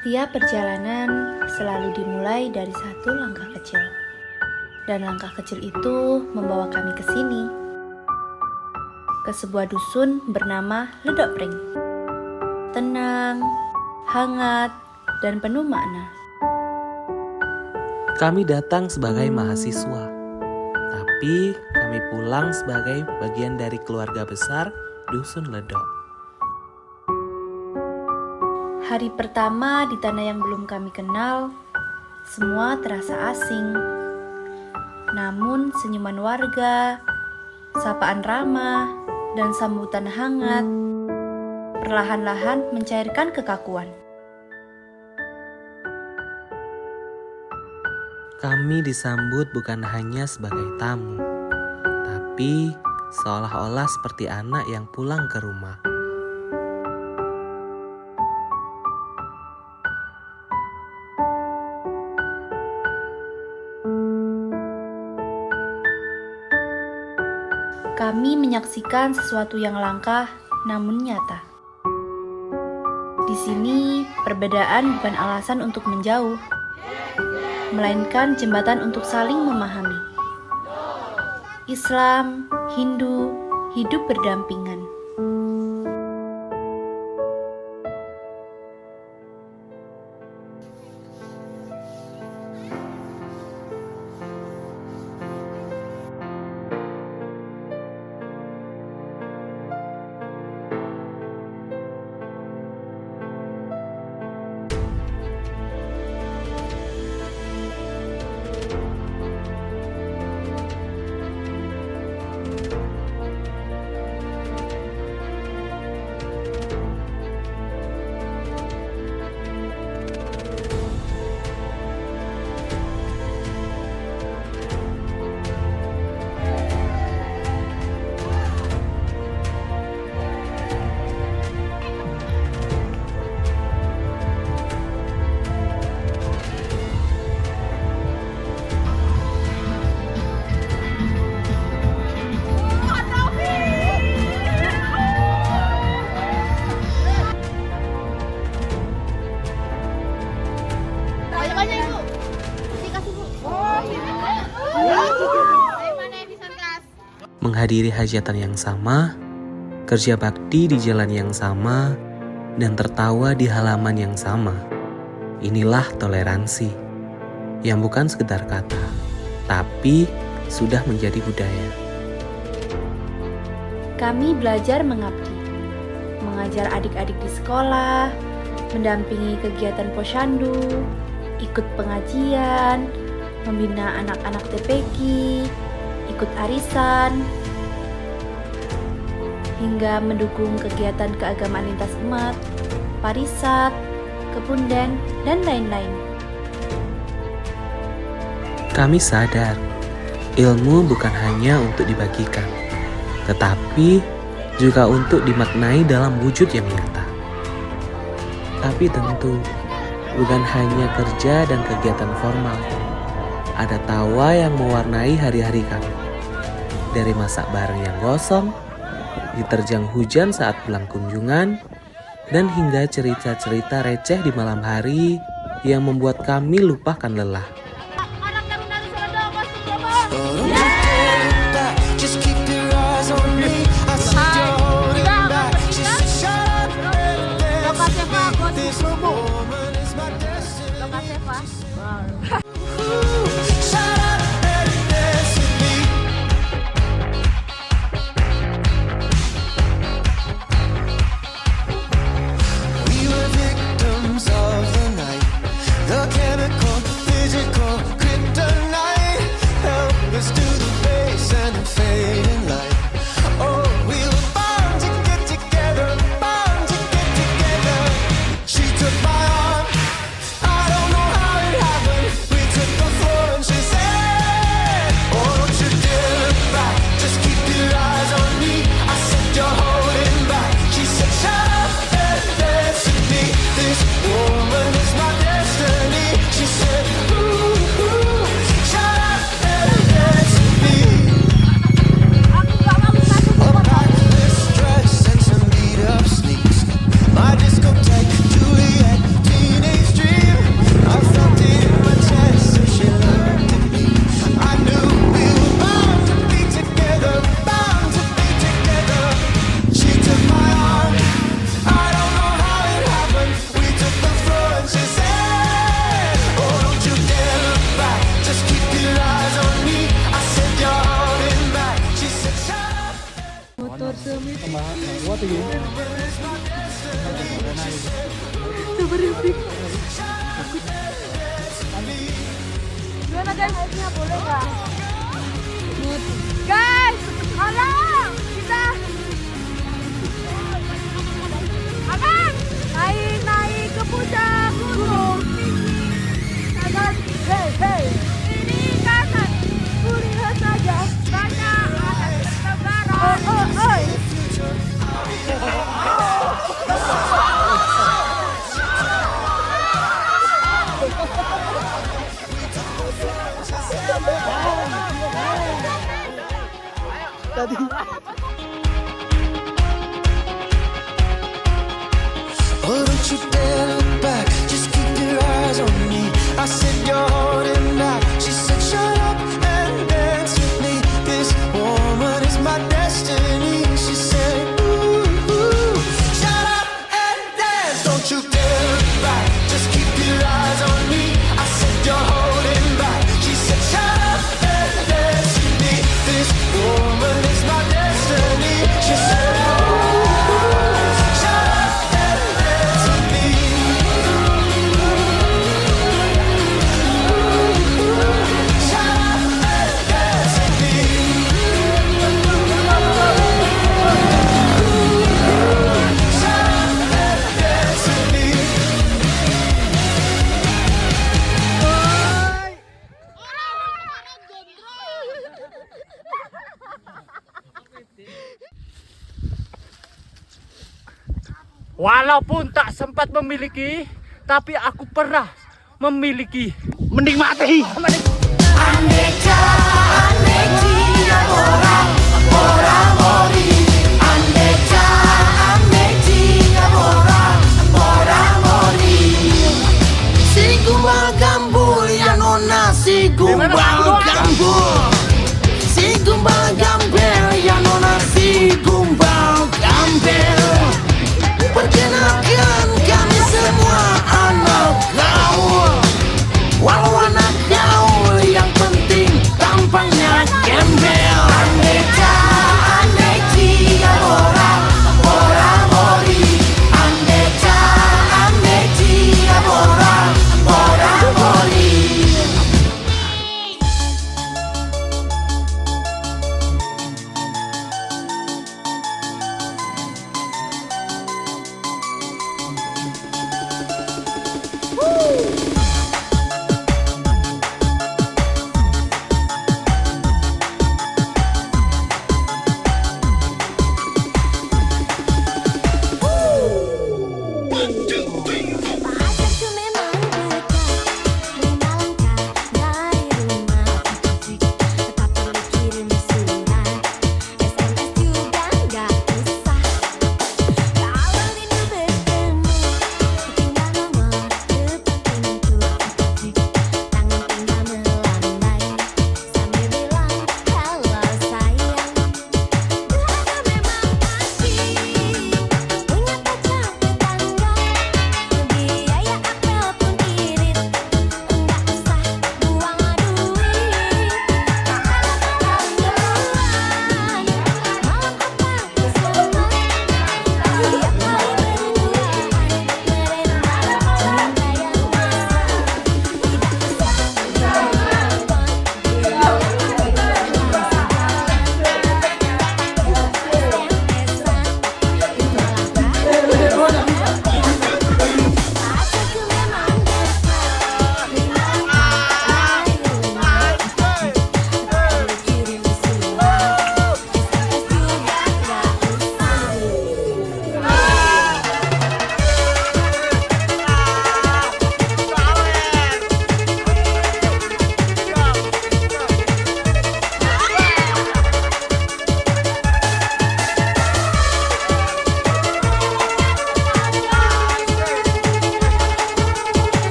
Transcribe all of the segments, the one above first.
Setiap perjalanan selalu dimulai dari satu langkah kecil. Dan langkah kecil itu membawa kami ke sini. Ke sebuah dusun bernama Ledok Pring. Tenang, hangat, dan penuh makna. Kami datang sebagai mahasiswa, tapi kami pulang sebagai bagian dari keluarga besar Dusun Ledok. Hari pertama di tanah yang belum kami kenal, semua terasa asing. Namun senyuman warga, sapaan ramah, dan sambutan hangat perlahan-lahan mencairkan kekakuan. Kami disambut bukan hanya sebagai tamu, tapi seolah-olah seperti anak yang pulang ke rumah. Kami menyaksikan sesuatu yang langka namun nyata. Di sini, perbedaan bukan alasan untuk menjauh, melainkan jembatan untuk saling memahami. Islam, Hindu, hidup berdampingan. Menghadiri hajatan yang sama, kerja bakti di jalan yang sama, dan tertawa di halaman yang sama. Inilah toleransi, yang bukan sekedar kata, tapi sudah menjadi budaya. Kami belajar mengabdi, mengajar adik-adik di sekolah, mendampingi kegiatan posyandu, ikut pengajian, membina anak-anak TPQ, ikut arisan, hingga mendukung kegiatan keagamaan lintas umat, parisat, kepunden, dan lain-lain. Kami sadar, ilmu bukan hanya untuk dibagikan, tetapi juga untuk dimaknai dalam wujud yang nyata. Tapi tentu, bukan hanya kerja dan kegiatan formal. Ada tawa yang mewarnai hari-hari kami. Dari masak bareng yang gosong, diterjang hujan saat pulang kunjungan, dan hingga cerita-cerita receh di malam hari yang membuat kami lupakan lelah. Gimana guys? Boleh nggak? Guys, alang kita. Alang, naik ke puncak gunung tinggi. Kanan, hei. Ini kanan. Kulihat saja banyak anak bertebaran. Oi. Oh, don't you dare look back, just keep your eyes on me. I said you're holding back, she said shut up and dance with me. This woman is my destiny. She said ooh, shut up and dance. Don't you dare look back, just keep your eyes on me. I said you're holding back, she said shut up and dance with me. This woman is my destiny. She said walaupun tak sempat memiliki, tapi aku pernah memiliki. Mending mati. Sigumbal gambul ya nona, sigumbal gambul. Sigumbal gambel ya nona, sigumbal gambel. Perkenalkan kami semua anak gaul. Walau anak gaul, yang penting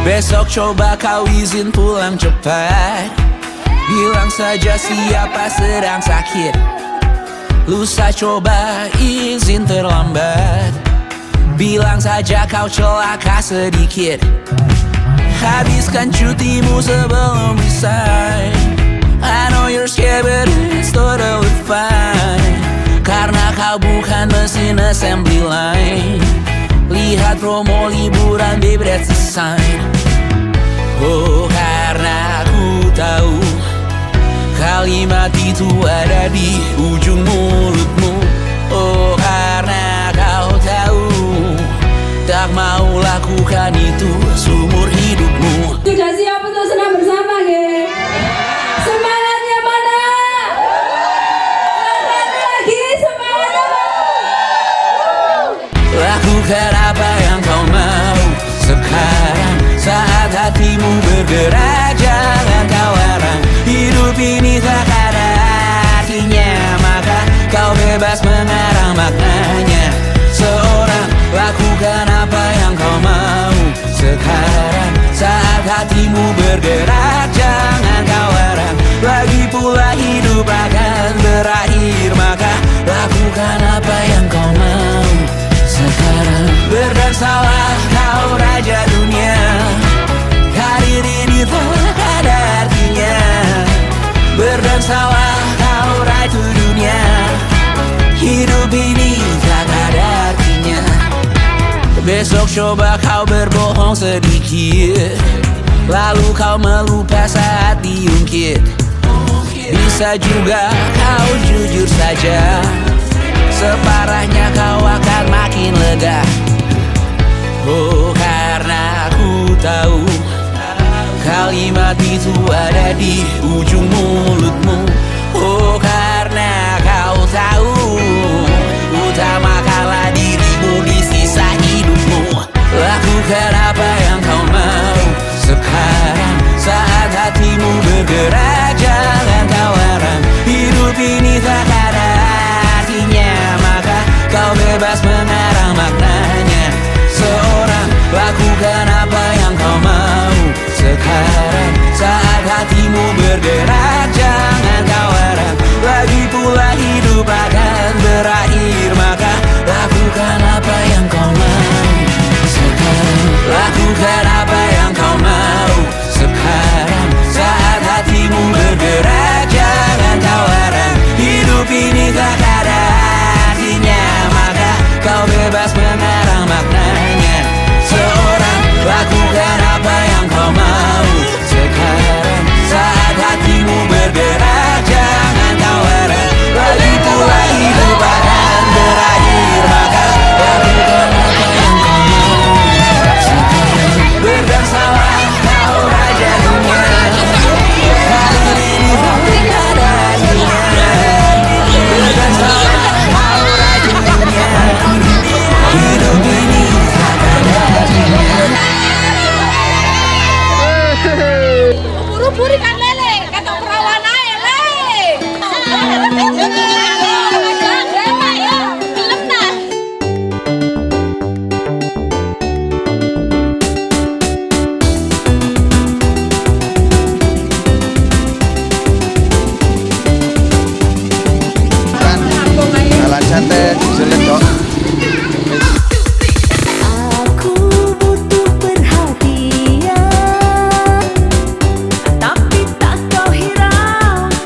Besok coba kau izin pulang cepat. Bilang saja siapa sedang sakit. Lusa coba izin terlambat. Bilang saja kau celaka sedikit. Habiskan cutimu sebelum resign. I know you're scared but it's totally fine. Karena kau bukan mesin assembly line. Lihat promo liburan, baby, that's a sign. Oh, karena ku tahu kalimat itu ada di ujung mulutmu. Oh, karena kau tahu tak mau lakukan itu seumur hidupmu. Sudah siap untuk senam bersama, ge? Semangatnya mana? Lagi semangatnya mana? Lakukan apa yang kau mau sekarang saat hatimu bergerak. Jangan kau larang, hidup ini tak ada artinya, maka kau bebas mengarang maknanya. Seorang lakukan apa yang kau mau sekarang saat hatimu bergerak. Jangan kau larang, lagi pula hidup akan berakhir, maka lakukan apa yang kau mau sekarang. Berdansalah kau raja dunia, karir ini tak ada artinya. Berdansalah kau ratu dunia, hidup ini tak ada artinya. Besok coba kau berbohong sedikit, lalu kau melupa saat diungkit. Bisa juga kau jujur saja, separahnya kau akan makin lega. Oh, karena ku tahu kalimat itu ada di ujung mulutmu. Oh, karena kau tahu utamakanlah dirimu di sisa hidupmu. Lakukan apa yang kau mau sekarang saat hatimu bergerak. Jangan kau larang, hidup ini tak ada artinya, maka kau bebas mengarang maknanya. Seorang lakukan apa yang kau mau sekarang saat hatimu bergerak. Jangan kau larang, lagi pula hidup akan berakhir, maka lakukan apa yang kau mau sekarang. Lakukan apa yang kau mau sekarang saat hatimu bergerak. Jangan kau larang, hidup ini tak ada artinya, maka kau bebas mengarang maknanya. Seorang lakukan apa yang kau mau sekarang saat hatimu bergerak. Jangan kau larang, lagi pula hidup akan berakhir, maka lakukan apa yang kau mau sekarang. Berdansalah kau raja dunia, karir ini tak ada artinya. Berdansalah kau raja dunia, hidup ini tak ada artinya. Buru-buru kan lele, kata perawan aja lele. Film dah. Jalan santai, sulit kok. Aku butuh perhatian, tapi tak kau hiraukan.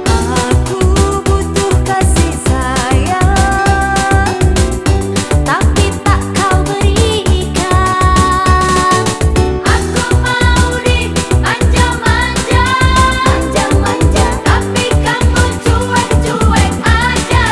Aku butuh kasih sayang, tapi tak kau berikan. Aku mau dimanja-manja, manja-manja, tapi kamu cuek-cuek aja.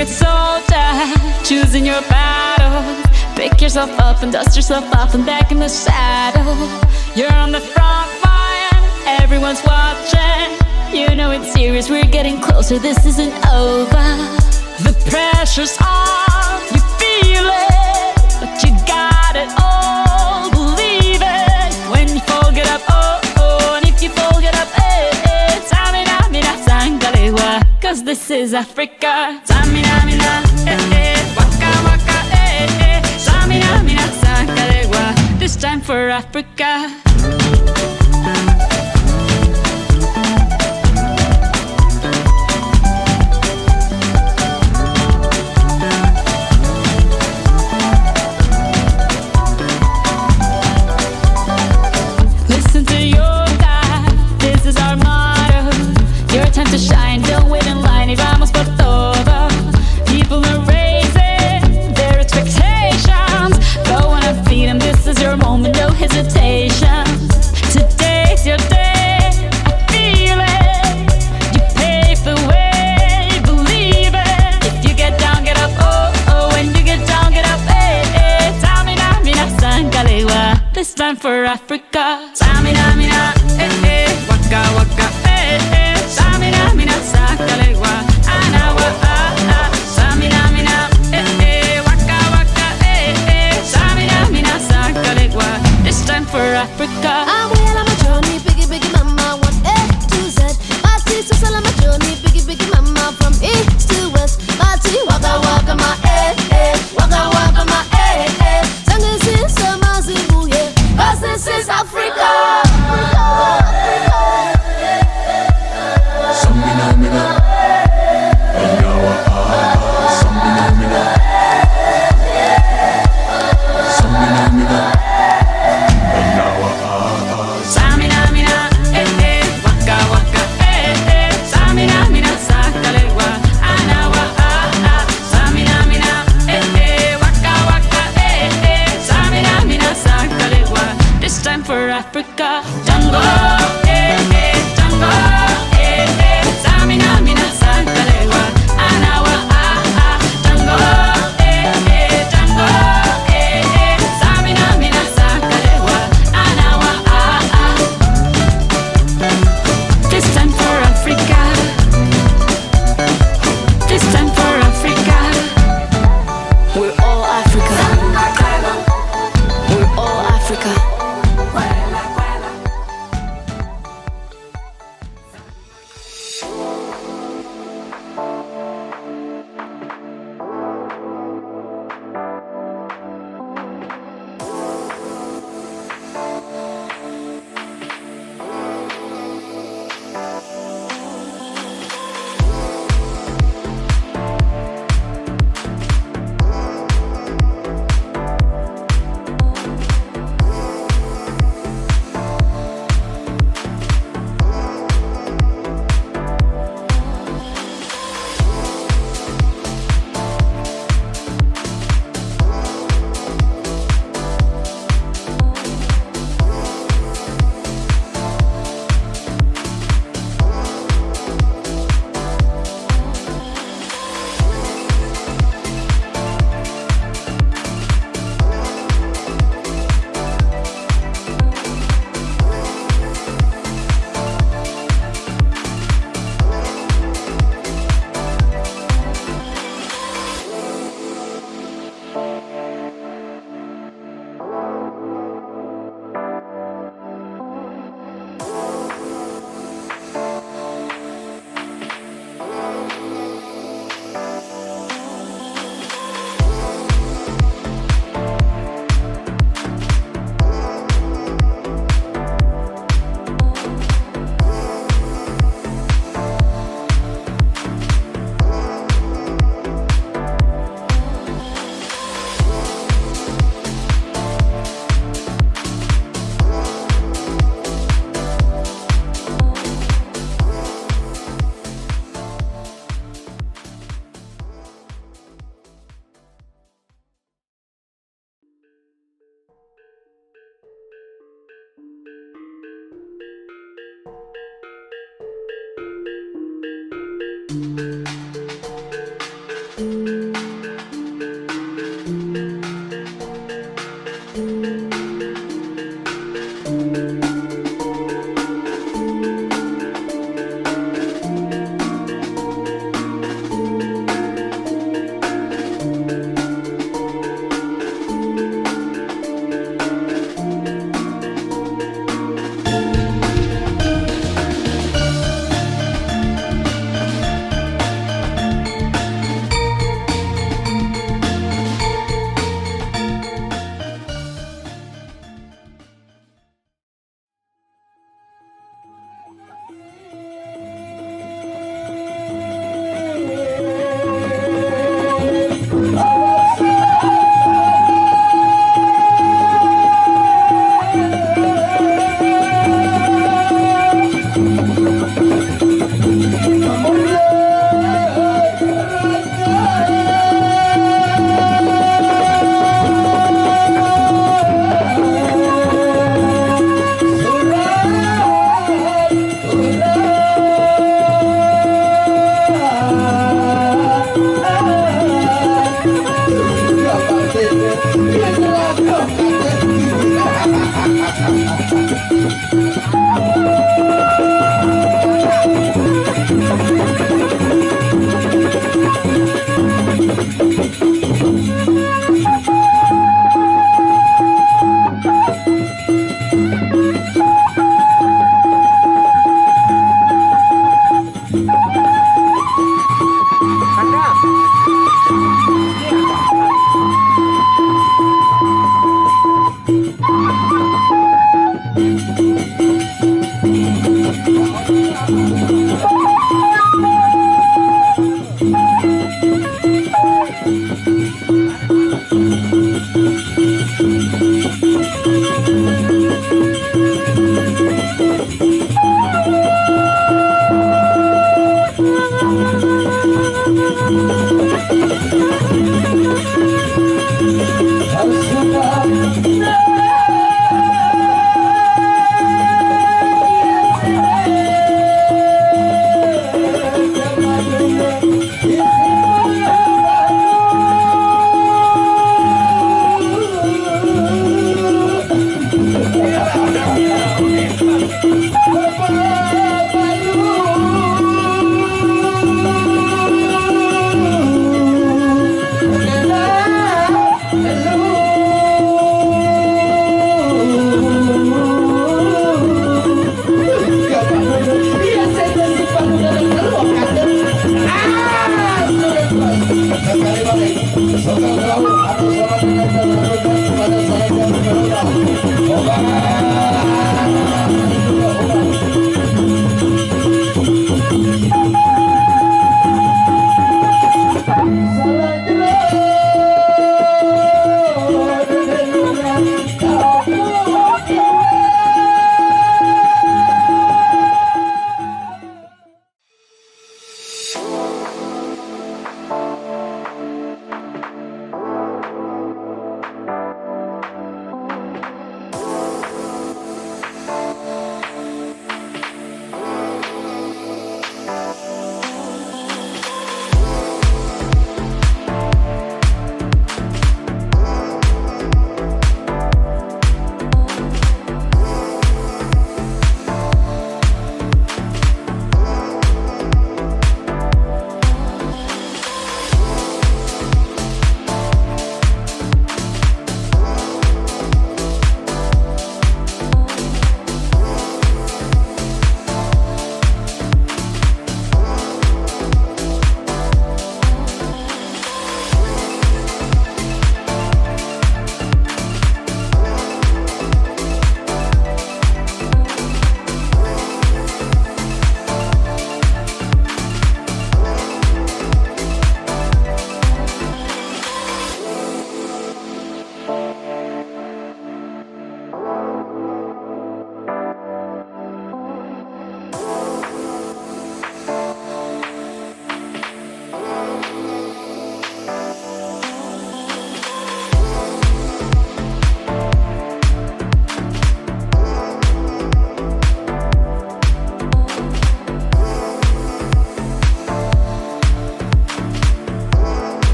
good soldier, choosing your battle. Pick yourself up and dust yourself off and back in the saddle. You're on the front line, everyone's watching. You know it's serious, we're getting closer, this isn't over. The pressure's on, you feel it, but you got it all, believe it. When you fall, get up, oh, oh, and if you fall, get up, eh, eh. Tamina, mina, sangalewa, cause this is Africa. Tamina, mina, eh, eh, waka, waka, eh, eh. Tamina, mina, sangalewa, this time for Africa. Listen to your God, this is our motto. Your time to shine, don't wait in line y vamos por todo. People are raising their expectations. Go on and feed them, this is your moment, no hesitation. Today's your day, I feel it. You pave the way, believe it. If you get down, get up, oh, oh. When you get down, get up, eh, eh. Tamina, mina, sangalewa, this time for Africa. Tamina, mina, eh, eh. Waka, waka, eh, eh. Tamina, mina, sangalewa, anawa, ah, ah. Tamina, mina, eh, eh. Waka, waka, eh, eh. Tamina, mina, sangalewa, this time for Africa. I'm well on my journey, biggie, biggie mama, one A to Z. My T, so on my journey, biggie, biggie mama, from east to west. My T, waka, waka, my eh, eh. Waka, waka, my eh, eh. Sangisi, sama, zibu, yeah. 'Cause this is Africa. Tamina, mina, eh, eh. Waka, waka, eh, eh. Tamina, mina, sangalewa, anawa, ah, ah. Tamina, mina, eh, eh. Waka, waka, eh, eh. Tamina, mina, sangalewa, this time for Africa. Jungle, eh, eh. Jungle, eh, eh. Tamina, mina, sangalewa, anawa, ah, ah. Jungle, eh, eh. Jungle, eh, eh. Tamina, mina, sangalewa, anawa, ah, ah. This time for Africa. This time for Africa. We're all Africa. We're all Africa.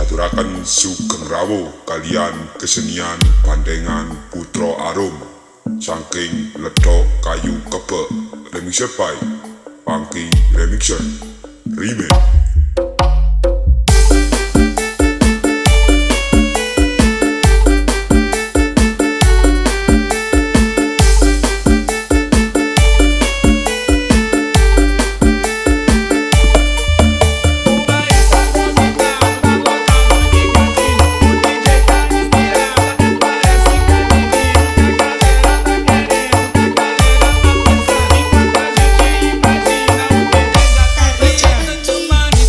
Diaturaken Sugeng Rawuh kalian kesenian bandengan Putra Arum saking Ledok Kayu Kebek remixed by Funky Remixer Remix. Manis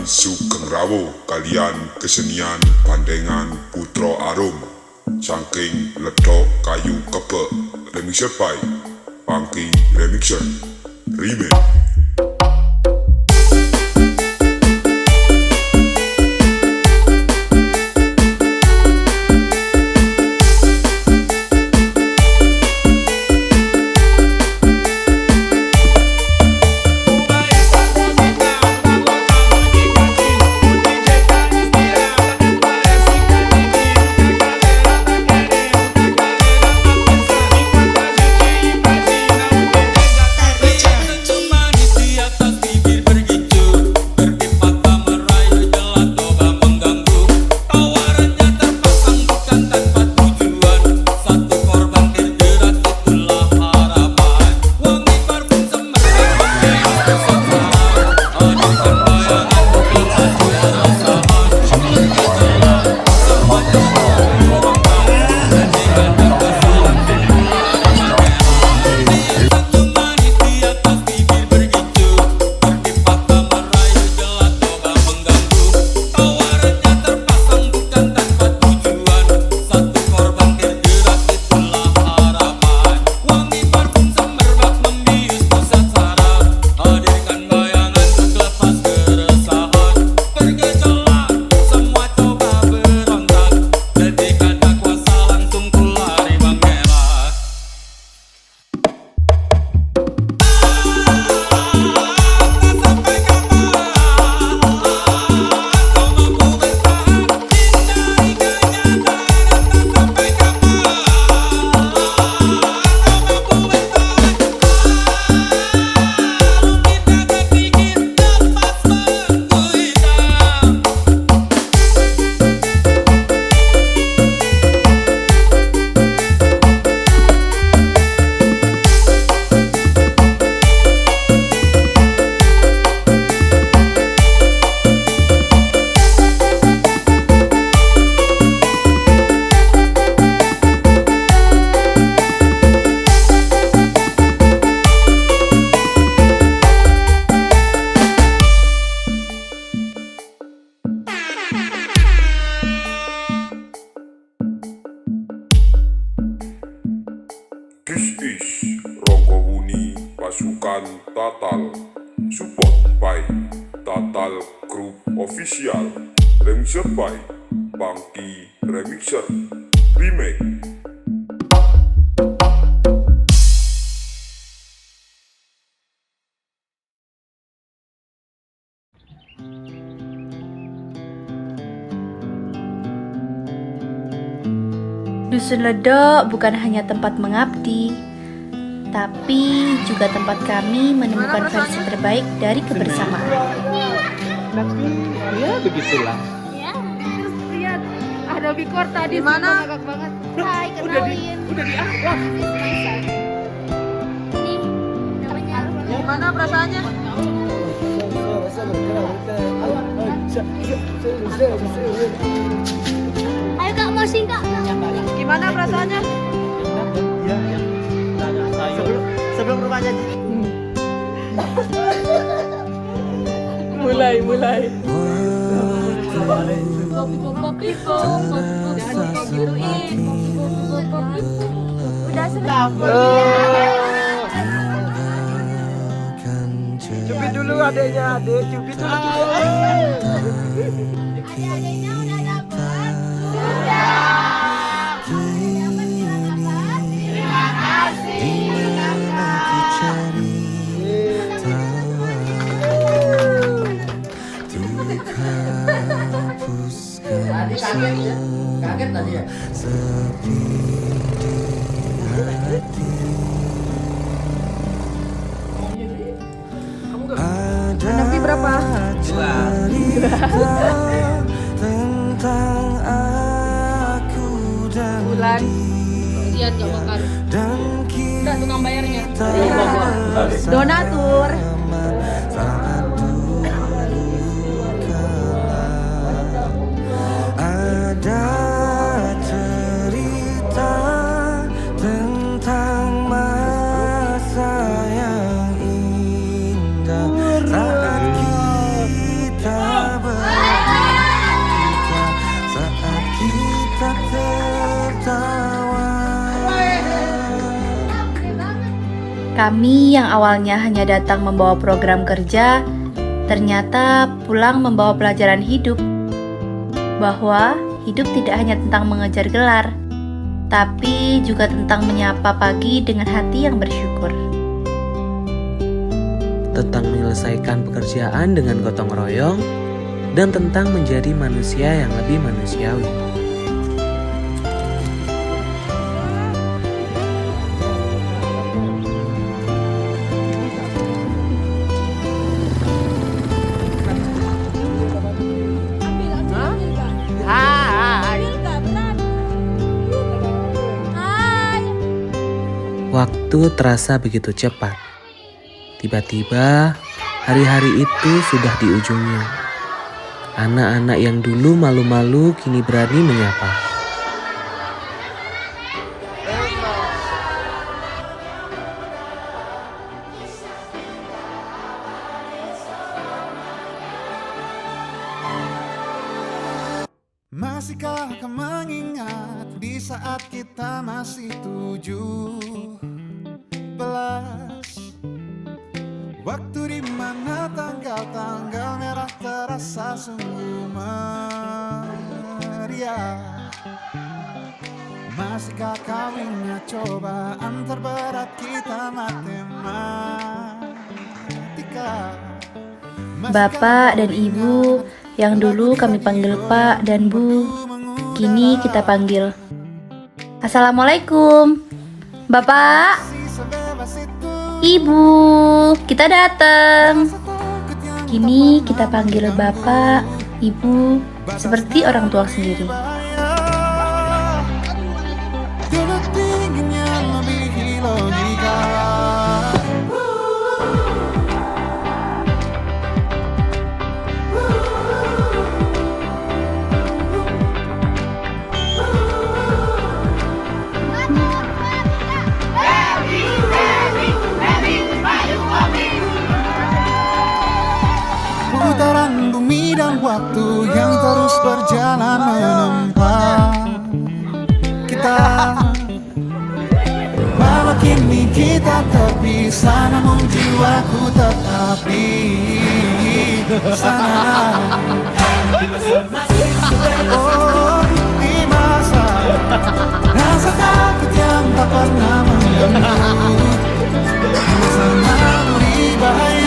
Sugeng Rawo kalian kesenian Pandengan Putra Arum saking Ledok Kayu Kebek remixer by Funky Remixer Remix. This is Rongkowuni Pasukan Tatal, support by Tatal Group Official, remixer by Funky Remixer Remake. Dusun Ledok bukan hanya tempat mengabdi, tapi juga tempat kami menemukan versi terbaik dari kebersamaan. Tapi ya begitulah. Ya, terus lihat ada Bikor tadi mana agak banget. Hai, kenalin. Udah di wah. Ini namanya. Gimana perasaannya? Ayo Kak, mau sing Kak. Gimana perasaannya? Sebelum rumah jadi. mulai. Udah selesai. Cubit dulu adeknya, adek cubit dulu. Adik-adiknya udah dapet. Kaget tadi ya? Anaknya berapa? Tentang aku dan Bulan. Lihat gak makan. Udah tukang bayarnya. Donatur. ada cerita tentang masa yang indah saat kita Kami yang awalnya hanya datang membawa program kerja, ternyata pulang membawa pelajaran hidup. Bahwa hidup tidak hanya tentang mengejar gelar, tapi juga tentang menyapa pagi dengan hati yang bersyukur. Tentang menyelesaikan pekerjaan dengan gotong royong, dan tentang menjadi manusia yang lebih manusiawi. Waktu terasa begitu cepat. Tiba-tiba, hari-hari itu sudah di ujungnya. Anak-anak yang dulu malu-malu kini berani menyapa. Masihkah kau mengingat di saat kita masih 17? Waktu di mana tanggal-tanggal merah terasa sungguh meriah. Masihkah kau ingat cobaan terberat kita matematika? Bapak dan Ibu yang dulu kami panggil Pak dan Bu, kini kita panggil Assalamualaikum. Bapak, Ibu, kita datang. Kini kita panggil Bapak, Ibu, seperti orang tua sendiri. Putaran bumi dan waktu yang terus berjalan menempa kita. Walau kini kita terpisah, namun jiwaku tetap di sana. Oh, di masa rasa takut yang tak pernah mengganggu, bersamamu di bahaya.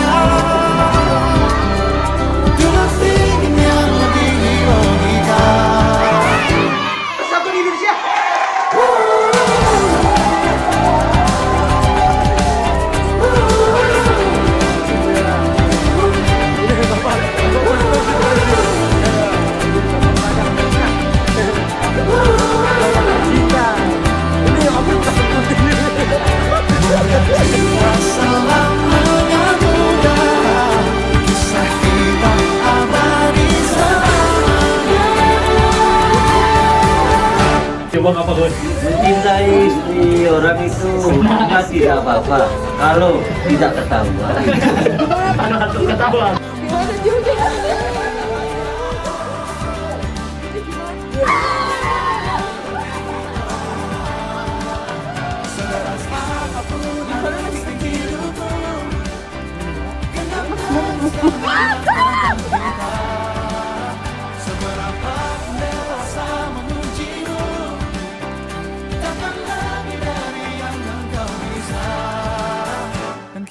Mencintai istri orang itu tidak apa-apa kalau tidak ketahuan.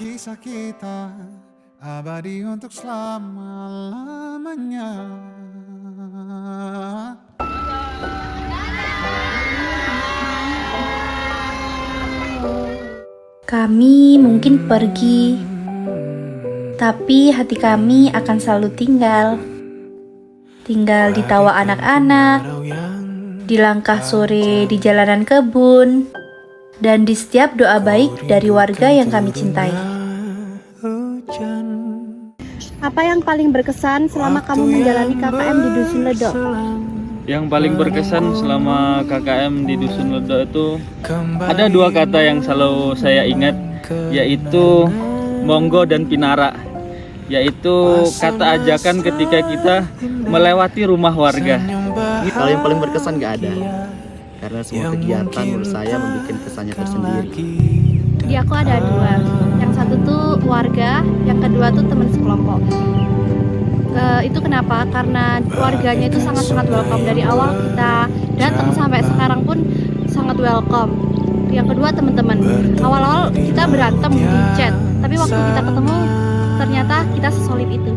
Kisah kita abadi untuk selama-lamanya. Kami mungkin pergi, tapi hati kami akan selalu tinggal. Tinggal di tawa anak-anak, di langkah sore di jalanan kebun, dan di setiap doa baik dari warga yang kami cintai. Apa yang paling berkesan selama kamu menjalani KKM di Dusun Ledo? Yang paling berkesan selama KKM di Dusun Ledo itu ada dua kata yang selalu saya ingat, yaitu monggo dan pinara. Yaitu kata ajakan ketika kita melewati rumah warga. Kalau yang paling berkesan nggak ada, karena semua kegiatan menurut saya membuat kesannya tersendiri. Di aku ada dua. Yang satu tuh warga, yang kedua tuh teman sekelompok. Itu kenapa? Karena warganya itu sangat-sangat welcome. Dari awal kita datang sampai sekarang pun sangat welcome. Yang kedua teman-teman. Awal-awal kita berantem di chat, tapi waktu kita ketemu ternyata kita sesolid itu.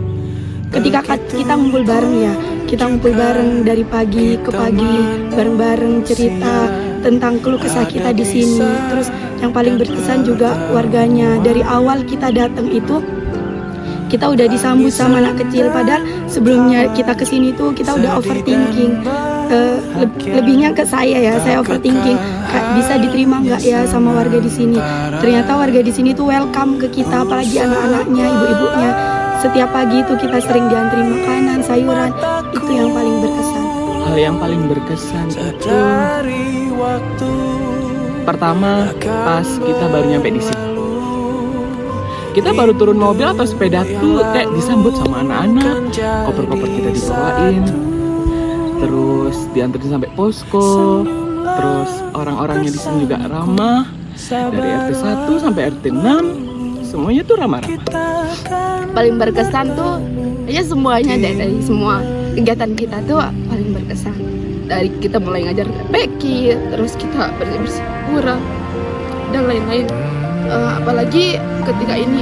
Ketika kita ngumpul bareng ya, kita ngumpul bareng dari pagi ke pagi, bareng-bareng cerita tentang keluh kesah kita di sini. Terus yang paling berkesan juga warganya. Dari awal kita datang itu kita udah disambut sama anak kecil, padahal sebelumnya kita kesini tuh kita udah overthinking. Lebihnya ke saya overthinking, bisa diterima nggak ya sama warga di sini. Ternyata warga di sini tuh welcome ke kita, apalagi anak-anaknya, ibu-ibunya. Setiap pagi itu kita sering diantri makanan, sayuran. Itu yang paling berkesan. Hal yang paling berkesan itu pertama pas kita baru nyampe di sini. Kita baru turun mobil atau sepeda tuh kayak disambut sama anak-anak, koper-koper kita dibawain, terus dianterin sampai posko, terus orang-orangnya di sini juga ramah, dari RT 1 sampai RT 6 semuanya tuh ramah-ramah. Paling berkesan tuh ya semuanya dari semua kegiatan kita tuh paling berkesan. Dari kita mulai ngajar Becky, terus kita bersih-bersih kurang dan lain-lain. Apalagi ketika ini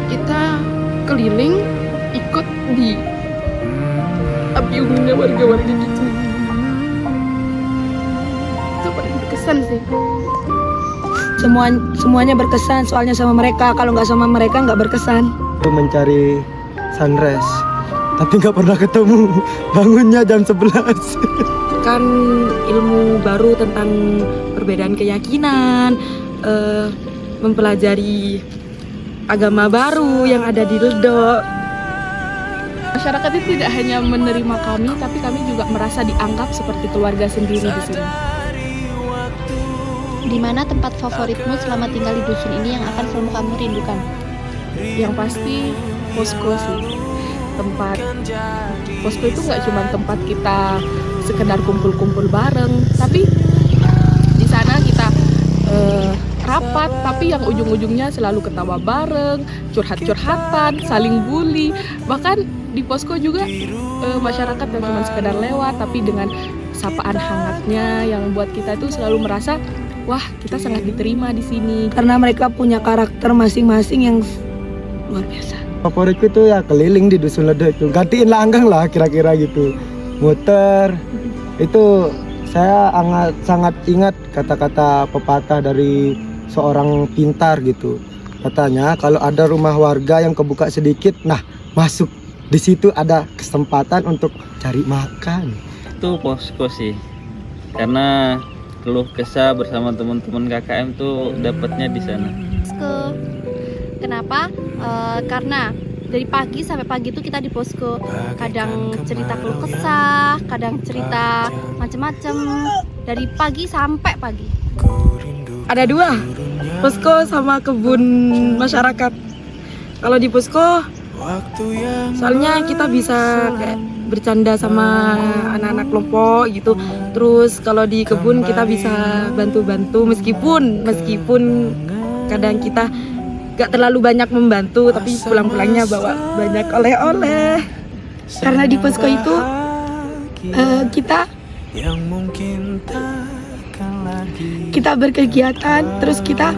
kita keliling ikut di api unggunnya warga-warga gitu. Itu paling berkesan sih. Semuanya berkesan, soalnya sama mereka. Kalau nggak sama mereka nggak berkesan. Mencari sunrise, tapi nggak pernah ketemu. Bangunnya jam 11. Kan ilmu baru tentang perbedaan keyakinan, mempelajari agama baru yang ada di Ledo. Masyarakat itu tidak hanya menerima kami, tapi kami juga merasa dianggap seperti keluarga sendiri di sini. Di mana tempat favoritmu selama tinggal di dusun ini yang akan selalu kamu rindukan? Yang pasti posko sih. Posko itu nggak cuma tempat kita sekedar kumpul-kumpul bareng, tapi di sana kita rapat, tapi yang ujung-ujungnya selalu ketawa bareng, curhat-curhatan, saling bully. Bahkan di posko juga masyarakat yang cuma sekedar lewat, tapi dengan sapaan hangatnya yang buat kita itu selalu merasa wah, kita sangat diterima di sini. Karena mereka punya karakter masing-masing yang luar biasa. Favoritku tuh ya keliling di dusun Ledo itu, gantiin langgang lah kira-kira gitu, muter. Itu saya sangat ingat kata-kata pepatah dari seorang pintar gitu. Katanya kalau ada rumah warga yang kebuka sedikit, nah masuk. Di situ ada kesempatan untuk cari makan. Itu posko sih, karena keluh kesah bersama teman-teman KKM tuh dapatnya di sana. Posko. Kenapa? Karena dari pagi sampai pagi itu kita di posko. Kadang cerita keluh kesah, kadang cerita macam-macam. Dari pagi sampai pagi. Ada dua, posko sama kebun masyarakat. Kalau di posko, soalnya kita bisa kayak bercanda sama anak-anak kelompok gitu. Terus kalau di kebun kita bisa bantu-bantu meskipun kadang kita gak terlalu banyak membantu, tapi pulang-pulangnya bawa banyak oleh-oleh. Karena di posko itu kita berkegiatan, terus kita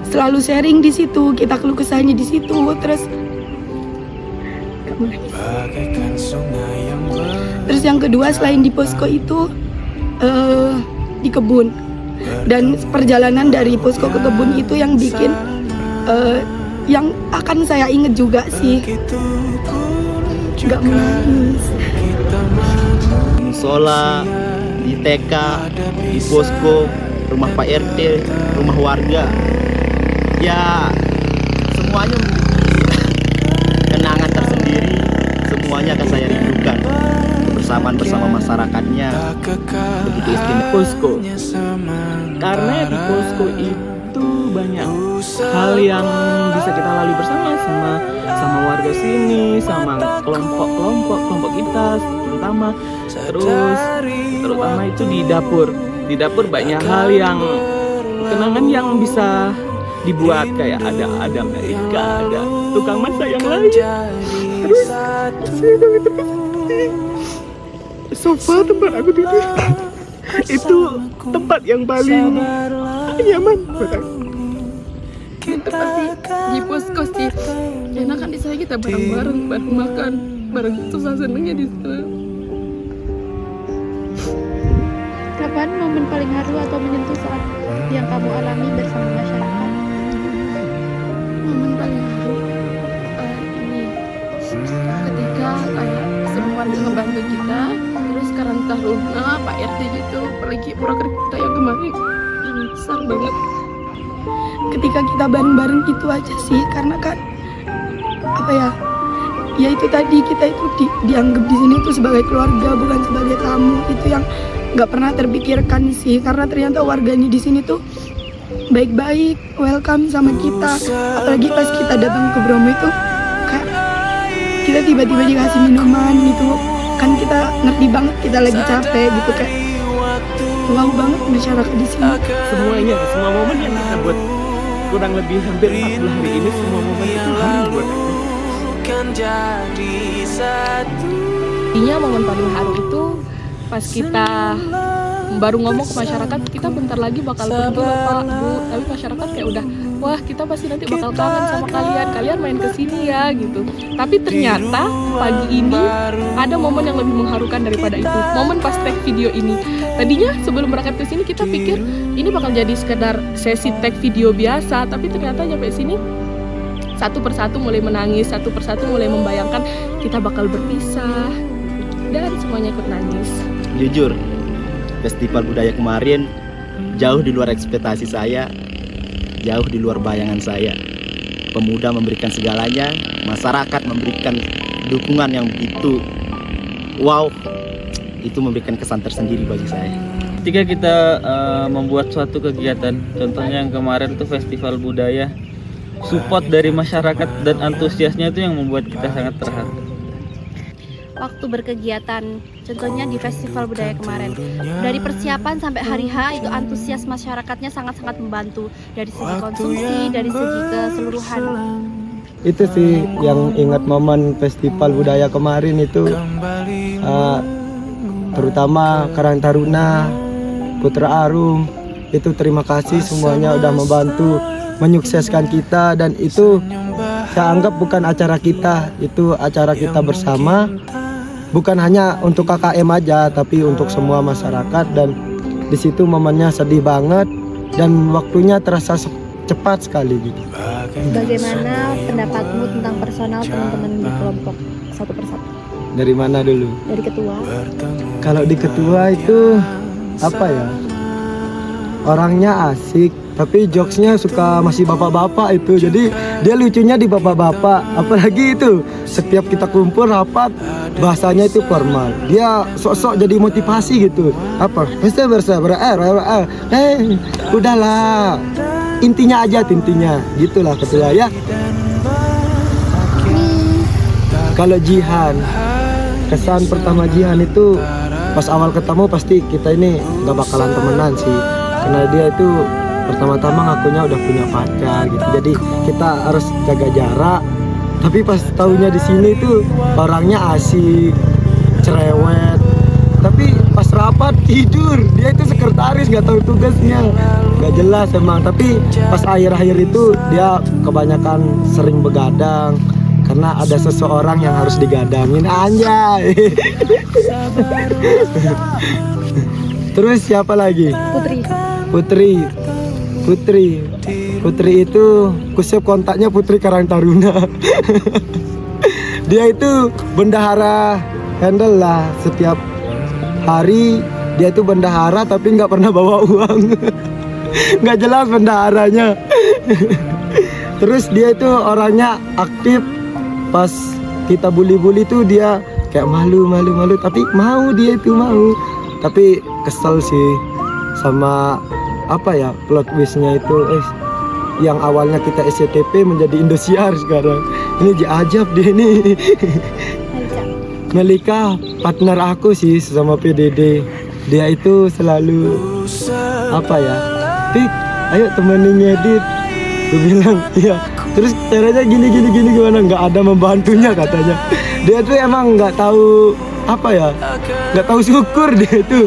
selalu sharing di situ, kita keluh kesahnya di situ, terus yang kedua selain di posko itu di kebun, dan perjalanan dari posko ke kebun itu yang bikin yang akan saya ingat juga sih, nggak menangis. Musola, di TK, di posko, rumah Pak RT, rumah warga, ya semuanya kenangan tersendiri, semuanya akan saya rindukan. Bersamaan bersama masyarakatnya begitu istimewa. Posko, karena di posko itu banyak hal yang bisa kita lalui bersama sama warga sini, sama kelompok kita terutama. Terutama itu di dapur banyak hal yang kenangan yang bisa dibuat kayak ada Amerika, ada tukang masak yang lain. Terus sofa tempat aku duduk itu tempat yang paling nyaman buat aku. Tempat di posko sih. Enak kan di sana kita bareng-bareng, bareng makan, bareng susah senengnya di sana. Kapan momen paling haru atau menyentuh saat yang kamu alami bersama masyarakat? Momen paling haru ini ketika kayak semua warga ngebantu kita, terus sekarang Taruna, Pak RT gitu, apalagi proker kita yang kemarin besar banget. Ketika kita bareng-bareng itu aja sih, karena kan apa ya, ya itu tadi kita itu dianggap di sini tuh sebagai keluarga, bukan sebagai tamu. Itu yang nggak pernah terpikirkan sih, karena ternyata warganya di sini tuh baik-baik, welcome sama kita. Apalagi pas kita datang ke Bromo itu kayak kita tiba-tiba dikasih minuman gitu, kan kita ngerti banget kita lagi capek gitu, kayak wow banget masyarakat di sini. Semuanya, semua momen yang kita buat kurang lebih hampir 40 hari ini, semua momen itu haru buat aku. Intinya momen paling haru itu pas kita baru ngomong ke masyarakat, kita bentar lagi bakal pergi Bapak, Bu, tapi masyarakat kayak udah, wah kita pasti nanti bakal kangen sama kalian main kesini ya gitu. Tapi ternyata pagi ini ada momen yang lebih mengharukan daripada itu, momen pas tag video ini. Tadinya sebelum berangkat ke sini kita pikir ini bakal jadi sekedar sesi tag video biasa, tapi ternyata nyampe sini satu persatu mulai menangis, satu persatu mulai membayangkan kita bakal berpisah, dan semuanya ikut nangis. Jujur, festival budaya kemarin jauh di luar ekspektasi saya, jauh di luar bayangan saya. Pemuda memberikan segalanya, masyarakat memberikan dukungan yang begitu wow, itu memberikan kesan tersendiri bagi saya. Ketika kita membuat suatu kegiatan, contohnya yang kemarin tuh festival budaya, support dari masyarakat dan antusiasnya itu yang membuat kita sangat terharu. Waktu berkegiatan, contohnya di festival budaya kemarin, dari persiapan sampai hari H itu antusias masyarakatnya sangat-sangat membantu dari segi konsumsi, dari segi keseluruhan. Itu sih yang ingat momen festival budaya kemarin itu, terutama Karang Taruna, Putra Arum, itu terima kasih semuanya udah membantu menyukseskan kita, dan itu saya anggap bukan acara kita, itu acara kita bersama. Bukan hanya untuk KKM aja, tapi untuk semua masyarakat, dan di situ momennya sedih banget dan waktunya terasa cepat sekali gitu. Bagaimana pendapatmu tentang personal teman-teman di kelompok satu persatu? Dari mana dulu? Dari ketua. Kalau di ketua itu apa ya? Orangnya asik, tapi jokesnya suka masih bapak-bapak itu. Jadi dia lucunya di bapak-bapak. Apalagi itu setiap kita kumpul rapat, bahasanya itu formal. Dia sok-sok jadi motivasi gitu. Apa? Udahlah. Intinya aja, intinya. Gitulah ketua ya. Kalau Jihan, kesan pertama Jihan itu pas awal ketemu pasti kita ini gak bakalan temenan sih. Karena dia itu pertama-tama ngakunya udah punya pacar gitu. Jadi kita harus jaga jarak. Tapi pas tahunya di sini tuh orangnya asik, cerewet. Tapi pas rapat tidur, dia itu sekretaris, nggak tahu tugasnya, nggak jelas emang. Tapi pas akhir-akhir itu dia kebanyakan sering begadang karena ada seseorang yang harus digadangin, anjay. Terus siapa lagi? Putri itu kusep kontaknya Putri Karang Taruna. Dia itu bendahara handle lah, setiap hari dia itu bendahara tapi nggak pernah bawa uang. Nggak jelas bendaharanya. Terus dia itu orangnya aktif, pas kita bully-bully tuh dia kayak malu, tapi dia itu mau. Tapi kesel sih sama apa ya, plot twistnya itu yang awalnya kita SCTP menjadi Indosiar sekarang. Ini ajab dia ini. Melika partner aku sih sama PDD. Dia itu selalu apa ya, Tik, ayo temenin ngedit. Gue bilang iya. Terus caranya gini gimana, nggak ada membantunya katanya. Dia tuh emang nggak tahu apa ya, nggak tahu syukur. Dia itu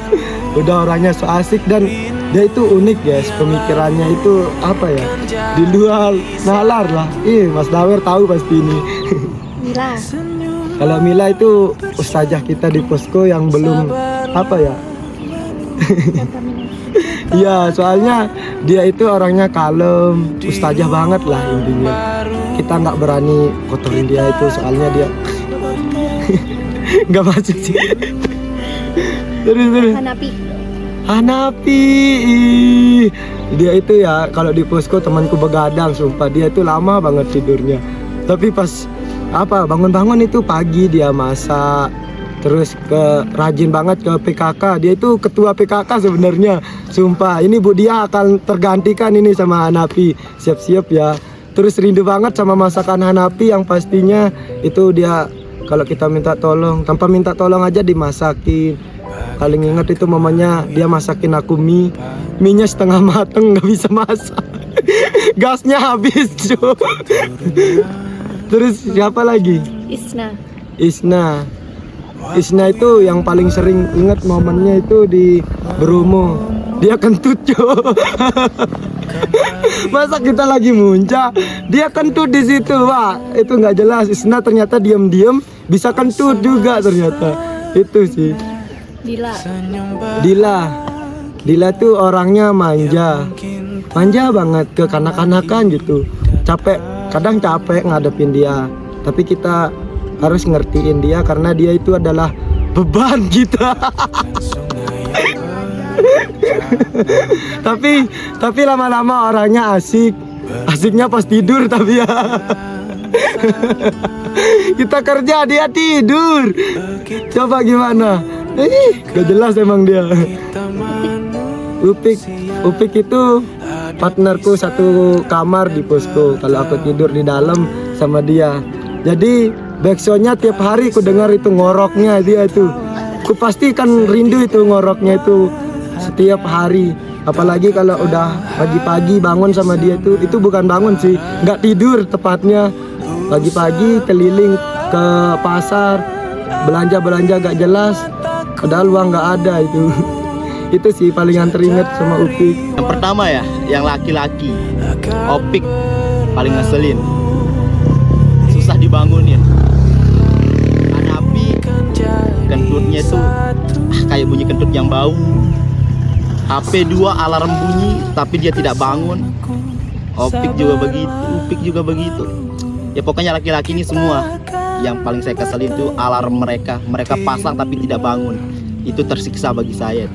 udah orangnya so asik dan dia itu unik guys, pemikirannya itu apa ya, di luar nalar lah. Mas Dawer tahu pasti ini. Mila. Kalau Mila itu ustazah kita di posko yang belum apa ya. Iya, soalnya dia itu orangnya kalem, ustazah banget lah intinya. Kita nggak berani kotorin dia itu, soalnya dia nggak masuk sih. Terus. Hanapi, dia itu ya kalau di posko temanku begadang, sumpah dia itu lama banget tidurnya. Tapi pas bangun-bangun itu pagi dia masak. Terus rajin banget ke PKK. Dia itu ketua PKK sebenarnya. Sumpah, ini Bu dia akan tergantikan ini sama Hanapi. Siap-siap ya. Terus rindu banget sama masakan Hanapi yang pastinya itu dia kalau kita minta tolong, tanpa minta tolong aja dimasakin. Paling ingat itu momennya dia masakin aku mie-nya setengah mateng, nggak bisa masak. Gasnya habis, cuy. Terus siapa lagi? Isna itu yang paling sering ingat momennya itu di Bromo. Dia kentut, cuy. Masa kita lagi muncak, dia kentut di situ, Pak. Itu nggak jelas. Isna ternyata diam-diam bisa kentut juga ternyata. Itu sih. Dila tuh orangnya manja banget, ke kanak-kanakan gitu. Kadang capek ngadepin dia, tapi kita harus ngertiin dia karena dia itu adalah beban kita. tapi lama-lama orangnya asiknya pas tidur tapi ya. Kita kerja dia tidur, coba gimana? Gak jelas emang dia. Upik itu partnerku satu kamar di posko. Kalau aku tidur di dalam sama dia, jadi backsoundnya tiap hari ku dengar itu ngoroknya dia itu. Ku pasti kan rindu itu ngoroknya itu setiap hari. Apalagi kalau udah pagi-pagi bangun sama dia itu bukan bangun sih, nggak tidur tepatnya. Pagi-pagi keliling ke pasar, belanja gak jelas, padahal uang nggak ada itu. Itu sih paling yang teringat sama Upik. Yang pertama ya, yang laki-laki, Opik paling ngeselin, susah dibangunin. Hanapi kentutnya itu kayak bunyi kentut yang bau. HP 2 alarm bunyi tapi dia tidak bangun. Opik juga begitu. Ya pokoknya laki-laki ini semua yang paling saya keselin itu alarm mereka pasang tapi tidak bangun. Itu tersiksa bagi saya.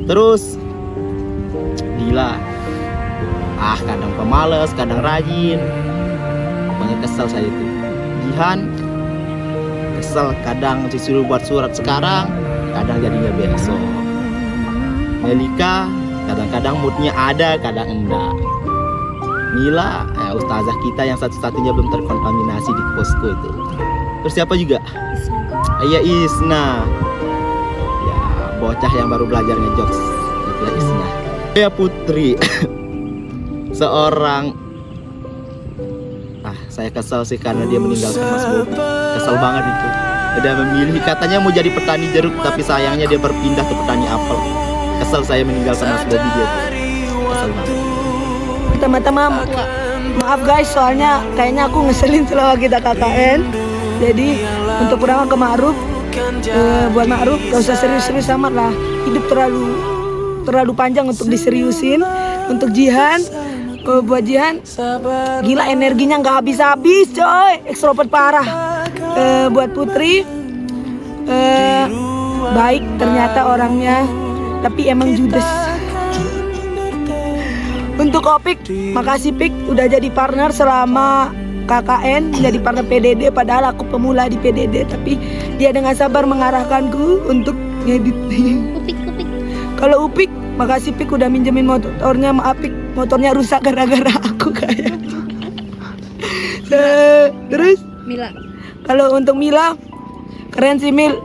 Terus Dila, kadang pemalas, kadang rajin, pokoknya kesel saya itu. Jihan kesel, kadang disuruh buat surat sekarang, kadang jadinya besok. Melika kadang-kadang moodnya ada, kadang enggak. Mila, ustazah kita yang satu-satunya belum terkontaminasi di posko itu. Terus siapa juga? Isna. Ya, bocah yang baru belajar ngejokes. Itulah Isna. Ya Putri. Seorang saya kesel sih karena dia meninggalkan Mas Bobi. Kesel banget itu. Dia memilih, katanya mau jadi petani jeruk, tapi sayangnya dia berpindah ke petani apel. Kesel saya meninggalkan Mas Bobi dia. Kesel banget. Pertama-tama maaf guys, soalnya kayaknya aku ngeselin selama kita KKN. Jadi untuk pertama ke Ma'ruf, buat Ma'ruf gak usah serius-serius amat lah. Hidup terlalu panjang untuk diseriusin. Untuk Jihan, buat Jihan, gila energinya nggak habis-habis coy, ekstrovert parah. Buat Putri, baik ternyata orangnya, tapi emang judes. Untuk Opik, makasih Pik udah jadi partner selama KKN, jadi partner PDD, padahal aku pemula di PDD, tapi dia dengan sabar mengarahkanku untuk ngedit. Kalau Upik, makasih Pik udah minjemin motornya. Maaf Pik, motornya rusak gara-gara aku kayak. Terus Mila. Kalau untuk Mila, keren sih Mil,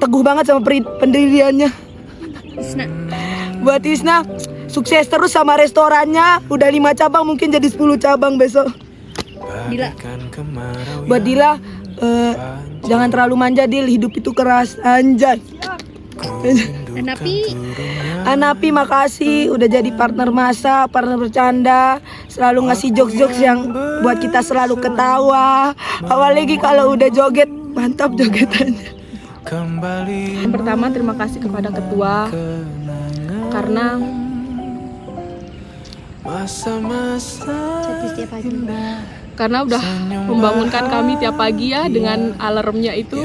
teguh banget sama pendiriannya. Isna. Buat Isna, sukses terus sama restorannya. Udah 5 cabang, mungkin jadi 10 cabang besok. Dila. Buat Dila, jangan terlalu manja Dil, hidup itu keras, anjay. Anapi makasih udah jadi partner masak, partner bercanda, selalu ngasih jokes-jokes yang buat kita selalu ketawa. Apalagi kalau udah joget, mantap jogetannya. Yang pertama terima kasih kepada ketua karena udah membangunkan kami tiap pagi ya dengan alarmnya itu.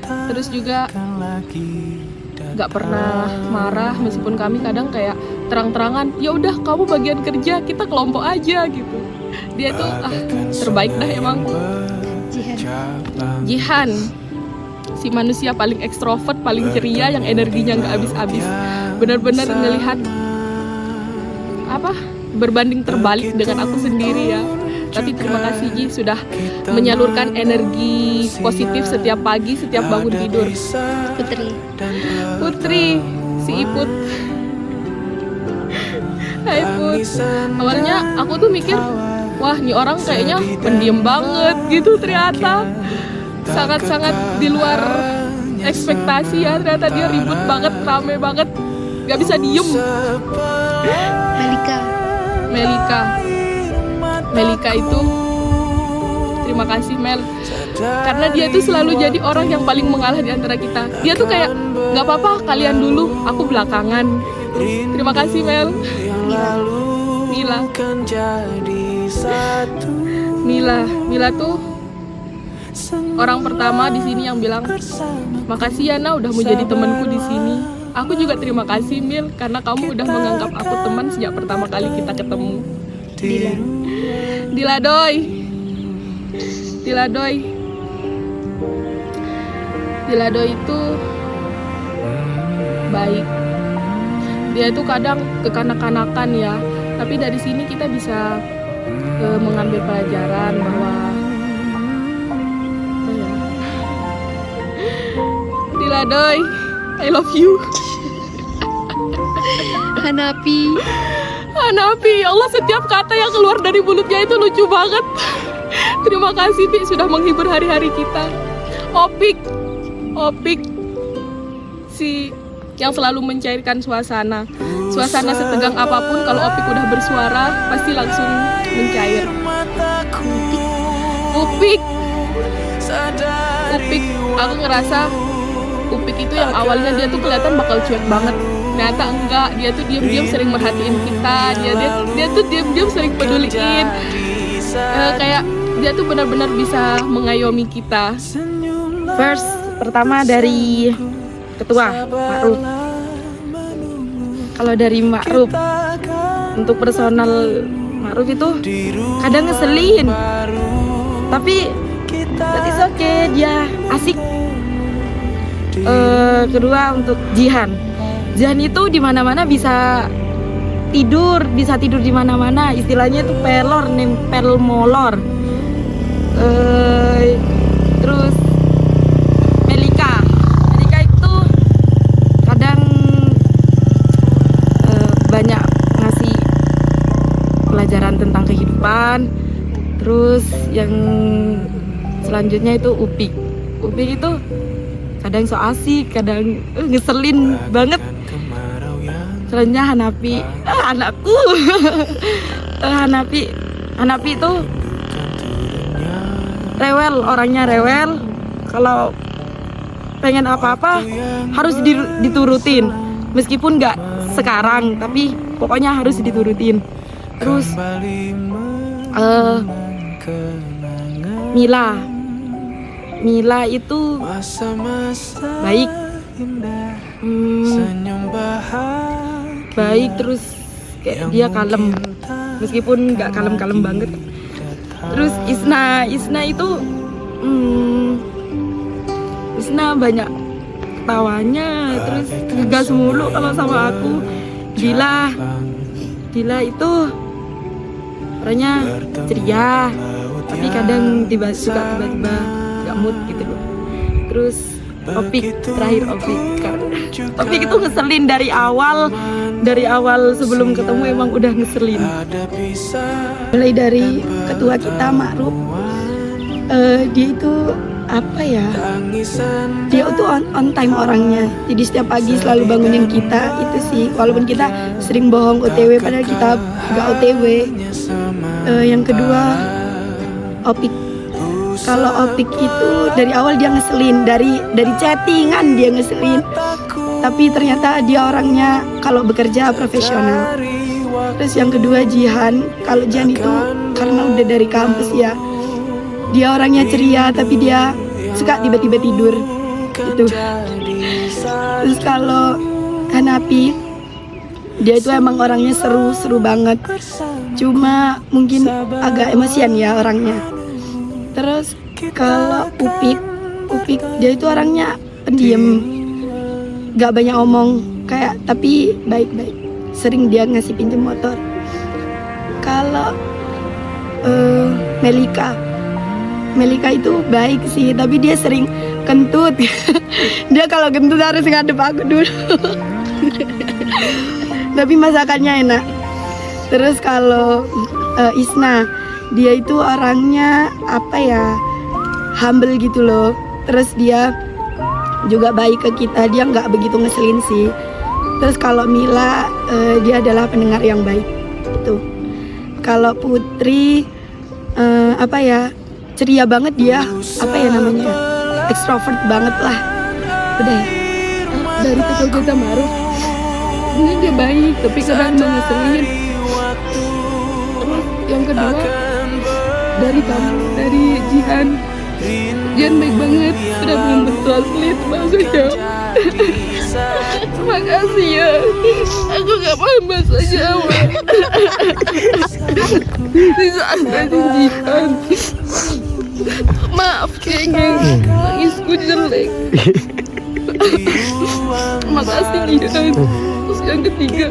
Terus juga nggak pernah marah meskipun kami kadang kayak terang-terangan, ya udah kamu bagian kerja, kita kelompok aja gitu. Dia tuh terbaik dah emang. Jihan, si manusia paling ekstrovert, paling ceria, yang energinya nggak habis-habis. Benar-benar ngelihat berbanding terbalik dengan aku sendiri ya. Tapi terima kasih Ji sudah menyalurkan energi positif setiap pagi, setiap bangun tidur. Putri, si Iput. Hai Put. Awalnya aku tuh mikir, wah ini orang kayaknya pendiam banget gitu, ternyata sangat-sangat di luar ekspektasi ya. Ternyata dia ribut banget, rame banget, gak bisa diem. Melika itu terima kasih Mel, karena dia tuh selalu jadi orang yang paling mengalah di antara kita. Dia tuh kayak nggak apa-apa kalian dulu, aku belakangan. Terima kasih Mel. Mila tuh orang pertama di sini yang bilang makasih ya Na udah menjadi temanku di sini. Aku juga terima kasih Mil karena kamu udah menganggap aku teman sejak pertama kali kita ketemu. Dila Doy itu baik. Dia itu kadang kekanak-kanakan ya, tapi dari sini kita bisa mengambil pelajaran bahwa Dila Doy, I love you. Hanapi, ya Allah, setiap kata yang keluar dari mulutnya itu lucu banget. Terima kasih Pi sudah menghibur hari-hari kita. Opik si yang selalu mencairkan suasana setegang apapun, kalau Opik udah bersuara pasti langsung mencair. Upik, aku ngerasa Upik itu yang awalnya dia tuh kelihatan bakal cuek banget. Ternyata enggak, dia tuh diam-diam sering merhatiin kita, dia tuh diam-diam sering peduliin, kayak dia tuh benar-benar bisa mengayomi kita. First pertama dari ketua Ma'ruf. Kalau dari Ma'ruf, untuk personal Ma'ruf itu kadang ngeselin, tapi it's okay, dia asik. Kedua untuk Jihan itu di mana-mana bisa tidur di mana-mana. Istilahnya itu pelor, nempel molor. Terus Melika itu kadang banyak ngasih pelajaran tentang kehidupan. Terus yang selanjutnya itu Upik itu kadang so asik, kadang ngeselin banget. Selanjutnya Hanapi, anakku. Hanapi itu rewel, orangnya rewel. Kalau pengen apa-apa harus diturutin, meskipun nggak sekarang, tapi pokoknya harus diturutin. Terus Mila itu baik, terus kayak dia kalem, meskipun nggak kalem-kalem banget. Terus Isna itu Isna banyak ketawanya, terus ngegas mulu kalau sama aku. Dila itu orangnya ceria, tapi kadang tiba-tiba nggak mood gitu loh. Terus Opik, terakhir Opik, Topik itu ngeselin dari awal sebelum ketemu emang udah ngeselin. Mulai dari ketua kita Ma'ruf, dia itu apa ya? Dia tuh on time orangnya. Jadi setiap pagi selalu bangunin kita itu sih. Walaupun kita sering bohong OTW padahal kita gak OTW. Yang kedua Opik. Kalau Opik itu dari awal dia ngeselin, dari chattingan dia ngeselin. Tapi ternyata dia orangnya kalau bekerja profesional. Terus yang kedua Jihan. Kalau Jihan itu karena udah dari kampus ya, dia orangnya ceria tapi dia suka tiba-tiba tidur gitu. Terus kalau Hanapi, dia itu emang orangnya seru banget. Cuma mungkin agak emosian ya orangnya. Terus kalau Upik dia itu orangnya pendiam, gak banyak omong kayak, tapi baik-baik. Sering dia ngasih pinjam motor. Kalau Melika itu baik sih, tapi dia sering kentut. Dia kalau kentut harus ngadep aku dulu. Tapi masakannya enak. Terus kalau Isna, dia itu orangnya apa ya, humble gitu loh. Terus dia juga baik ke kita, dia nggak begitu ngeselin sih. Terus kalau Mila, dia adalah pendengar yang baik itu. Kalau Putri apa ya, ceria banget dia, apa ya namanya, extrovert banget lah. Udah ya. Dari ketua kita Ma'ruf, ini dia baik tapi kadang ngeselin. Terus yang kedua dari kamu, dari Jihan baik banget, sudah membantu translate bahasa Jawa. Makasih ya, aku gak paham bahasa Jawa. Di saat tadi Jihan, maaf kayaknya nangisku jelek. Makasih Jihan. Terus yang ketiga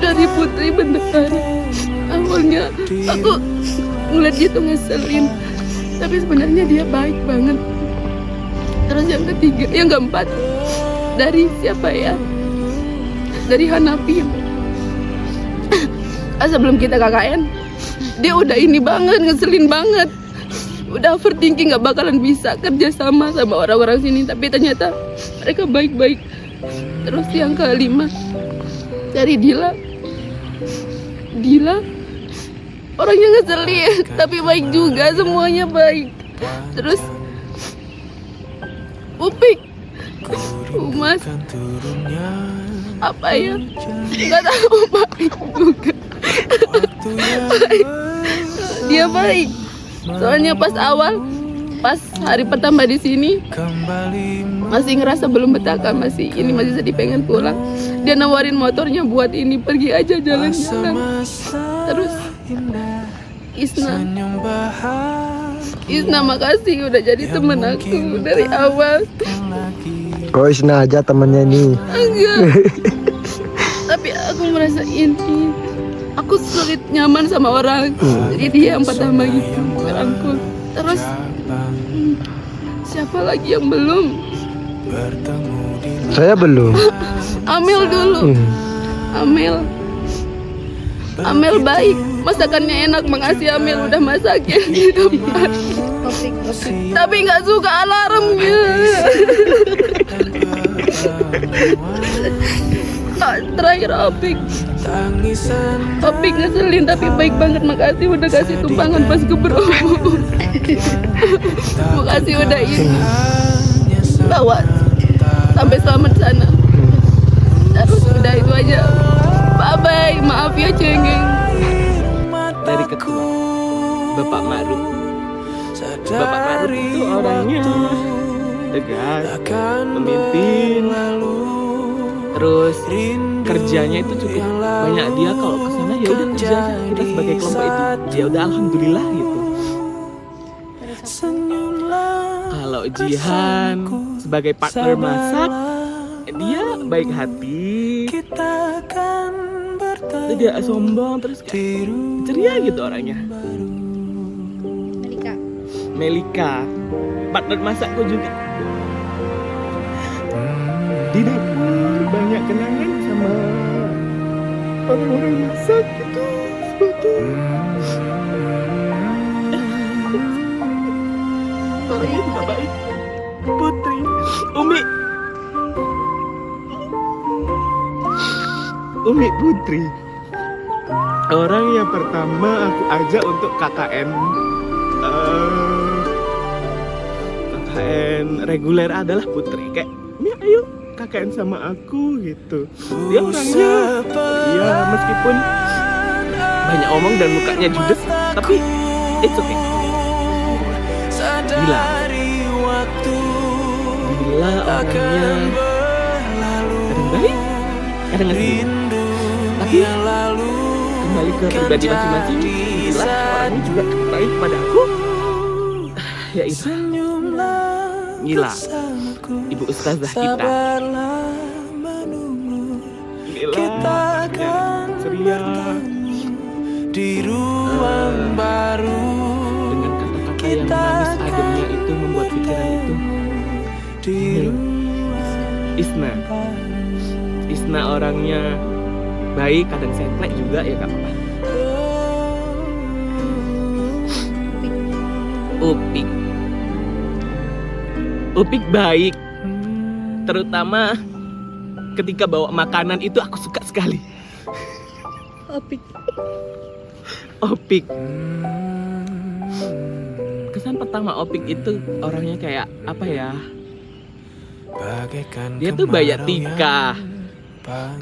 dari Putri Bendahari. Awalnya aku ngeliat dia tuh ngeselin, tapi sebenarnya dia baik banget. Terus yang ketiga, yang keempat dari siapa ya? Dari Hanapi. Sebelum kita KKN, dia udah ini banget, ngeselin banget. Udah overthinking gak bakalan bisa kerja sama orang-orang sini, tapi ternyata mereka baik-baik. Terus yang kelima dari Dila orangnya ngeselin tapi baik juga, semuanya baik. Terus Upik, Umas, apa ya, nggak tahu, baik juga. Dia baik. Soalnya pas hari pertama di sini masih ngerasa belum betah kan, masih sedih pengen pulang. Dia nawarin motornya buat ini, pergi aja jalan-jalan. Terus Isna makasih udah jadi temen aku dari awal. Kok Isna aja temennya ini? Enggak. Tapi aku merasa ini, aku sulit nyaman sama orang. Jadi dia yang pertama gitu merangkul. Terus siapa lagi yang belum? Saya belum. Amel dulu. Amel baik, masakannya enak. Makasih Amel udah masakin di depan. Tapi nggak suka alarmnya. Terakhir Opik ngeselin tapi baik banget. Makasih udah kasih tumpangan pas ke Bromo. Makasih udah ini bawa sampai selamat sana. Terus udah itu aja. Bye-bye, maaf ya cengeng. Dari ketua Bapak Ma'ruf. Bapak Ma'ruf itu orangnya tegas, pemimpin. Terus kerjanya itu cukup banyak. Dia kalau kesana ya udah kerja aja. Kita sebagai kelompok itu ya udah alhamdulillah gitu. Kalau Jihan sebagai partner masak, dia baik hati. Dia sombong, terus kayak ceria gitu orangnya. Melika partner masakku juga di dapur. kenangan sama orang-orang masak gitu sepatu. Orangnya juga baik. Putri, Umi Putri, orang yang pertama aku ajak untuk KKN reguler adalah Putri. Kayak, "Mi, ayo KKN sama aku," gitu. Dia orangnya, ya meskipun banyak omong dan mukanya judes, tapi it's okay. Gila orangnya, kadang baik, kadang ngeselin. Tapi kembali ke pribadi masing-masing, gila orangnya juga baik pada aku. Ya itu, gila ibu ustazah kita, gila ceria di ruang baru, dengan kata-kata yang manis ademnya itu membuat pikiran itu. Isna orangnya baik, kadang semplek juga, ya gak apa-apa. Upik baik, terutama ketika bawa makanan itu aku suka sekali. Opik. Kesan pertama Opik itu orangnya kayak apa ya? Dia tuh banyak tika.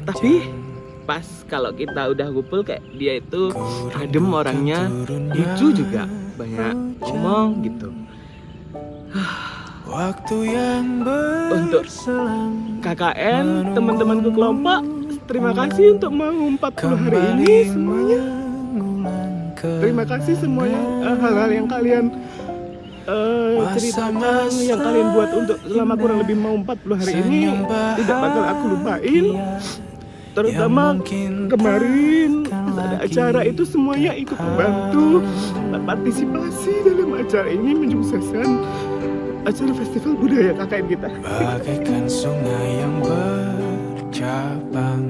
Tapi pas kalau kita udah ngumpul kayak dia itu adem orangnya, lucu juga, banyak ngomong gitu. Untuk KKN, teman-temanku kelompok, terima kasih untuk mau 40 hari ini semuanya. Terima kasih semuanya, hal-hal yang kalian ceritakan, yang kalian buat untuk selama kurang lebih mau 40 hari ini, tidak bakal aku lupain. Terutama kemarin ada acara itu, semuanya ikut membantu berpartisipasi dalam acara ini, mensukseskan acara festival budaya KKN kita. Bagaikan sungai yang bercabang,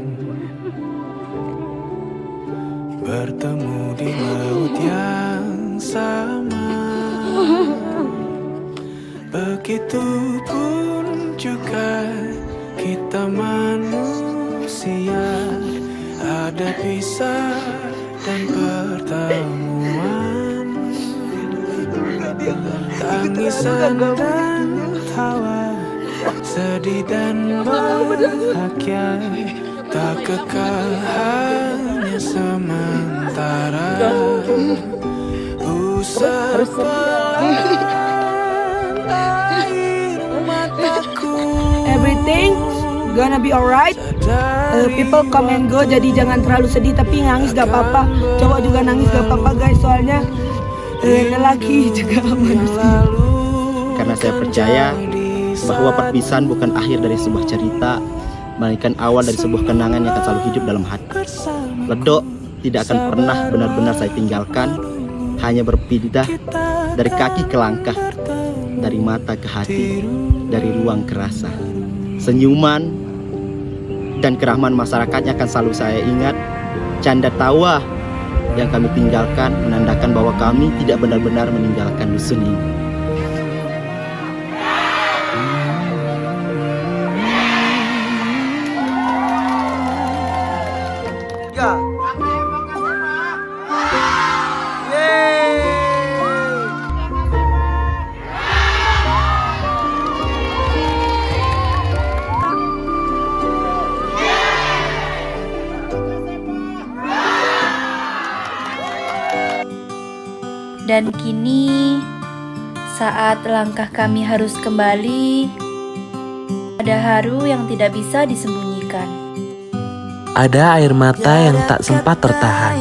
bertemu di laut yang sama. Begitupun juga kita manusia, ada pisah dan pertemuan, tangisan dan tawa, sedih dan bahagia, tak kekal, hanya sementara. Usap air mataku, Everything gonna be alright. People come and go, jadi jangan terlalu sedih, tapi nangis gak apa-apa. Cowok juga nangis gak apa-apa guys, soalnya lelaki juga manusia. Karena saya percaya bahwa perpisahan bukan akhir dari sebuah cerita, melainkan awal dari sebuah kenangan yang akan selalu hidup dalam hati. Ledok tidak akan pernah benar-benar saya tinggalkan, hanya berpindah dari kaki ke langkah, dari mata ke hati, dari ruang ke rasa. Senyuman dan keramaan masyarakatnya akan selalu saya ingat. Canda tawa yang kami tinggalkan menandakan bahwa kami tidak benar-benar meninggalkan dusun ini. Dan kini, saat langkah kami harus kembali, ada haru yang tidak bisa disembunyikan. Ada air mata yang tak sempat tertahan.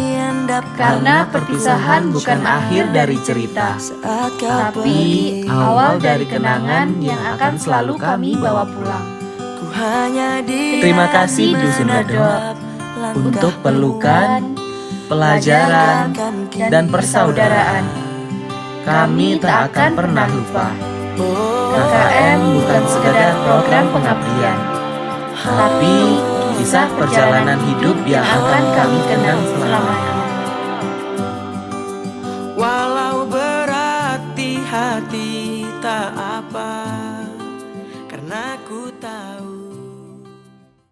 Karena perpisahan bukan akhir dari cerita, tapi awal dari kenangan yang akan selalu kami bawa pulang. Terima kasih Dusun Ledok untuk pelukan, pelajaran, dan persaudaraan. Kami tak akan pernah lupa. KKN bukan sekedar program pengabdian, tapi kisah perjalanan hidup yang akan kami kenang selamanya.